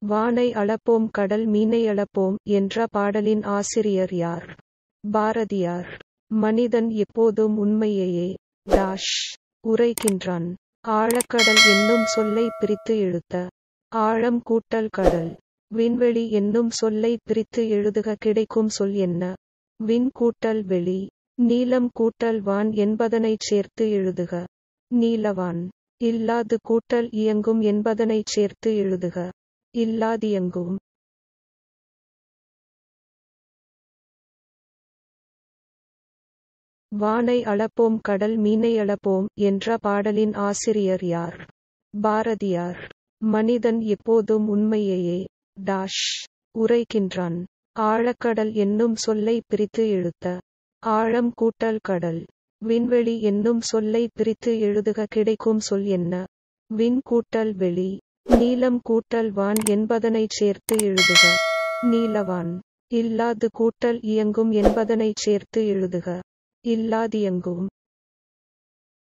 வானை அளப்போம் கடல் மீனை அளப்போம் என்ற பாடலின் ஆசிரியர் யார்? பாரதியார். மனிதன் எப்போதும் உண்மையையே உரைக்கின்றான். ஆழக்கடல் என்னும் சொல்லை பிரித்து எழுத. ஆழம் கூட்டல் கடல். விண்வெளி என்னும் சொல்லை பிரித்து எழுதுக. கிடைக்கும் சொல் என்ன? விண் கூட்டல் வெளி. நீலம் கூட்டல் வான் என்பதனைச் சேர்த்து எழுதுக. நீலவான். இல்லாது கூட்டல் இயங்கும் என்பதனைச் சேர்த்து எழுதுக. இல்லாதியங்கும். வானை அளப்போம் கடல் மீனை அளப்போம் என்ற பாடலின் ஆசிரியர் யார்? பாரதியார். மனிதன் எப்போதும் உண்மையையே உரைக்கின்றான். ஆழக்கடல் என்னும் சொல்லை பிரித்து எழுத. ஆழம் கூட்டல் கடல். விண்வெளி என்னும் சொல்லை பிரித்து எழுதுக. கிடைக்கும் சொல் என்ன? விண் கூட்டல் வெளி. நீலம் கூட்டல் வான் என்பதனைச் சேர்த்து எழுதுக. நீலவான். இல்லாது கூட்டல் இயங்கும் என்பதனைச் சேர்த்து எழுதுக. இல்லாதியங்கும்.